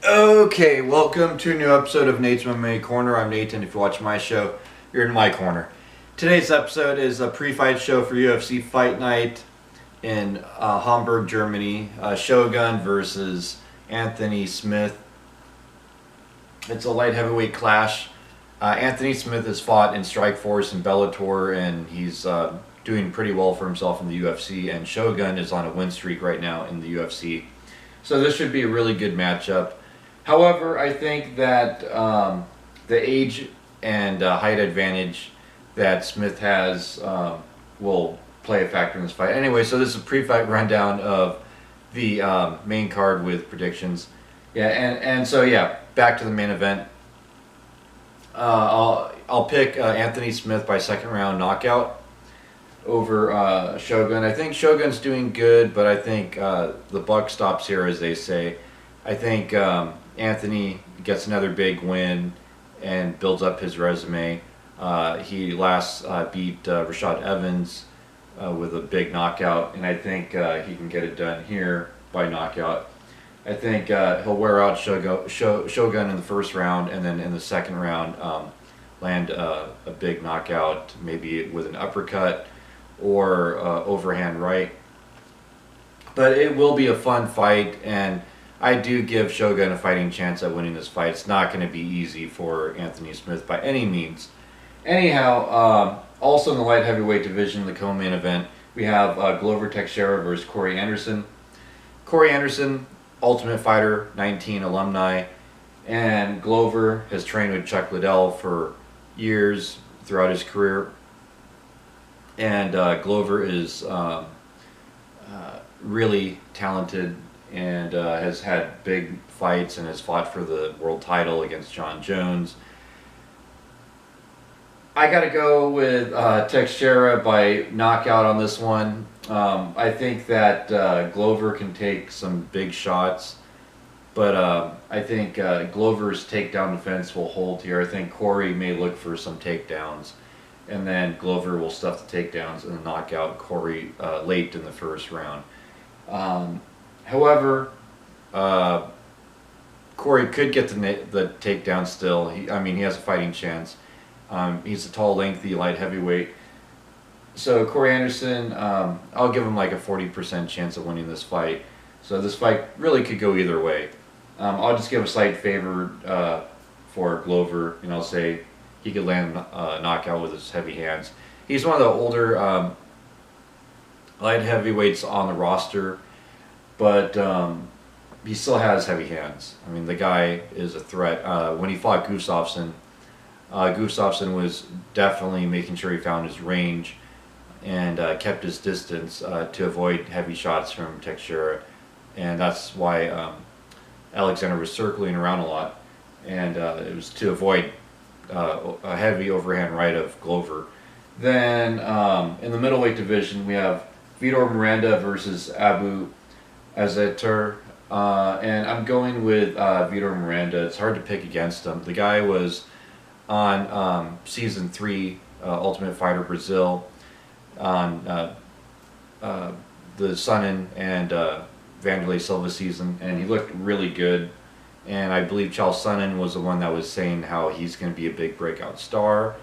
Okay, welcome to a new episode of Nate's MMA Corner. I'm Nate, and if you watch my show, you're in my corner. Today's episode is a pre-fight show for UFC Fight Night in Hamburg, Germany. Shogun versus Anthony Smith. It's a light heavyweight clash. Anthony Smith has fought in Strikeforce and Bellator, and he's doing pretty well for himself in the UFC. And Shogun is on a win streak right now in the UFC. So this should be a really good matchup. However, I think that the age and height advantage that Smith has will play a factor in this fight. Anyway, so this is a pre-fight rundown of the main card with predictions. Yeah, and so yeah, back to the main event. I'll pick Anthony Smith by second round knockout over Shogun. I think Shogun's doing good, but I think the buck stops here, as they say. I think Anthony gets another big win and builds up his resume. He last beat Rashad Evans with a big knockout, and I think he can get it done here by knockout. I think he'll wear out Shogun in the first round, and then in the second round land a big knockout, maybe with an uppercut or overhand right. But it will be a fun fight, and I do give Shogun a fighting chance at winning this fight. It's not going to be easy for Anthony Smith by any means. Anyhow, also in the light heavyweight division, the co-main event, we have Glover Teixeira versus Corey Anderson. Corey Anderson, Ultimate Fighter 19 alumni, and Glover has trained with Chuck Liddell for years throughout his career. And Glover is really talented and has had big fights and has fought for the world title against John Jones. I got to go with Teixeira by knockout on this one. I think that Glover can take some big shots, but I think Glover's takedown defense will hold here. I think Corey may look for some takedowns, and then Glover will stuff the takedowns and knock out Corey late in the first round. However, Corey could get the takedown still. He has a fighting chance. He's a tall, lengthy, light heavyweight. So Corey Anderson, I'll give him like a 40% chance of winning this fight. So this fight really could go either way. I'll just give a slight favor for Glover, and I'll say he could land a knockout with his heavy hands. He's one of the older light heavyweights on the roster, but he still has heavy hands. I mean, the guy is a threat. When he fought Gustafsson, Gustafsson was definitely making sure he found his range and kept his distance to avoid heavy shots from Teixeira, and that's why Alexander was circling around a lot, and it was to avoid a heavy overhand right of Glover. Then in the middleweight division, we have Vitor Miranda versus Abu Azatar, and I'm going with Vitor Miranda. It's hard to pick against him. The guy was on season 3 Ultimate Fighter Brazil on the Sonnen and Vanderlei Silva season, and he looked really good. And I believe Charles Sonnen was the one that was saying how he's going to be a big breakout star,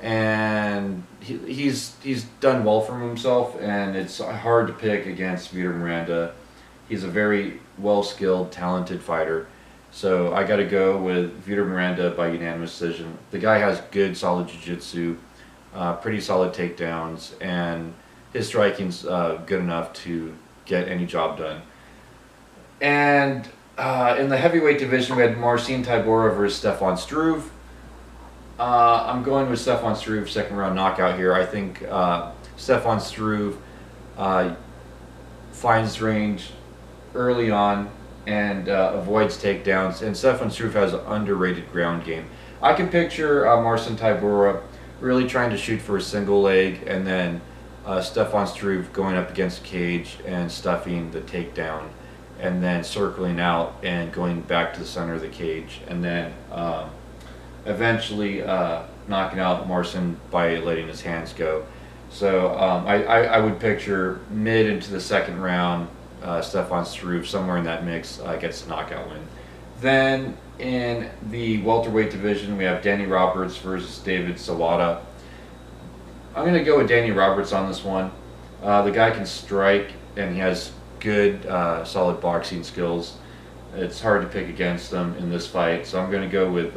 and he's done well for himself, and it's hard to pick against Vitor Miranda. He's a very well-skilled, talented fighter. So I got to go with Vitor Miranda by unanimous decision. The guy has good, solid jiu-jitsu, pretty solid takedowns, and his striking's good enough to get any job done. And in the heavyweight division, we had Marcin Tybura versus Stefan Struve. I'm going with Stefan Struve, second round knockout here. I think Stefan Struve finds range early on and avoids takedowns, and Stefan Struve has an underrated ground game. I can picture Marcin Tybura really trying to shoot for a single leg, and then Stefan Struve going up against the cage and stuffing the takedown, and then circling out and going back to the center of the cage, and then eventually knocking out Marcin by letting his hands go. So I would picture mid into the second round, Stefan Struve somewhere in that mix gets the knockout win. Then in the welterweight division, we have Danny Roberts versus David Sawada. I'm going to go with Danny Roberts on this one. The guy can strike, and he has good, solid boxing skills. It's hard to pick against him in this fight, so I'm going to go with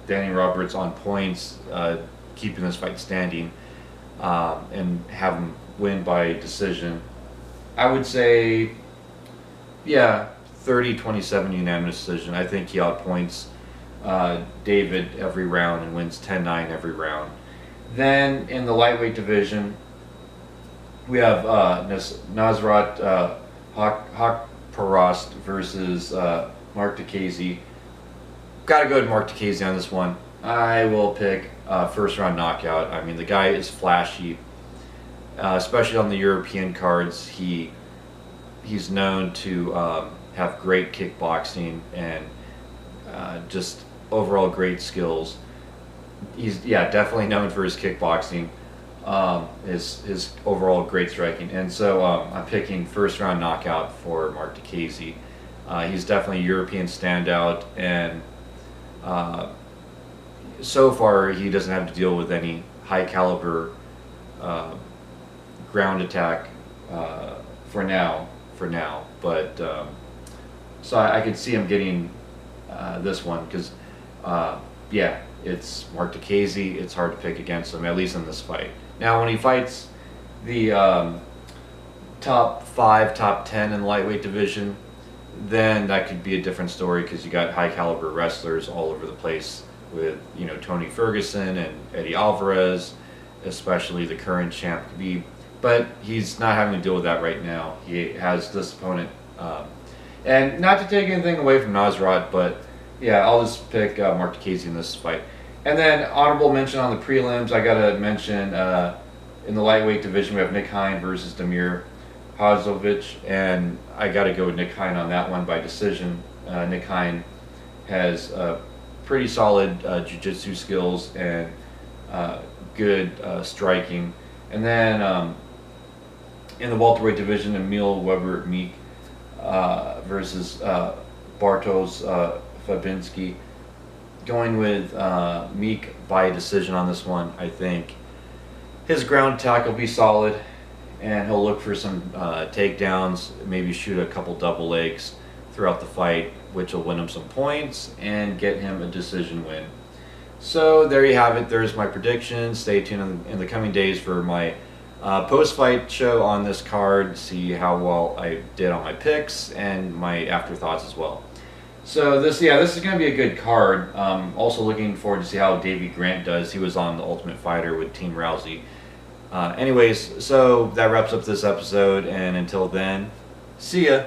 Danny Roberts on points, keeping this fight standing, and have him win by decision. I would say, yeah, 30-27 unanimous decision. I think he outpoints David every round and wins 10-9 every round. Then in the lightweight division, we have Nasrat Haqparast versus Mark Diakiese. Got to go to Mark Diakiese on this one. I will pick first round knockout. I mean, the guy is flashy, especially on the European cards. He's known to have great kickboxing and just overall great skills. He's definitely known for his kickboxing, his overall great striking, and so I'm picking first round knockout for Mark Diakiese. He's definitely a European standout, and so far he doesn't have to deal with any high caliber ground attack for now. But so I could see him getting this one because it's Mark Diakiese. It's hard to pick against him, at least in this fight. Now, when he fights the top 5, top 10 in the lightweight division, then that could be a different story because you got high caliber wrestlers all over the place with, Tony Ferguson and Eddie Alvarez, especially the current champ Khabib. But he's not having to deal with that right now. He has this opponent. And not to take anything away from Nasrat, but yeah, I'll just pick Mark Diakiese in this fight. And then honorable mention on the prelims, I gotta mention in the lightweight division we have Nick Hein versus Damir Hadzovic, and I gotta go with Nick Hein on that one by decision. Nick Hein has pretty solid jiu-jitsu skills and good striking. And then in the welterweight division, Emil Weber-Meek versus Bartosz Fabinski. Going with Meek by decision on this one. I think his ground attack will be solid, and he'll look for some takedowns, maybe shoot a couple double legs throughout the fight, which will win him some points and get him a decision win. So there you have it. There's my predictions. Stay tuned in the coming days for my post-fight show on this card, see how well I did on my picks and my afterthoughts as well. So this is going to be a good card. Also looking forward to see how Davey Grant does. He was on The Ultimate Fighter with Team Rousey. Anyways, so that wraps up this episode, and until then, see ya.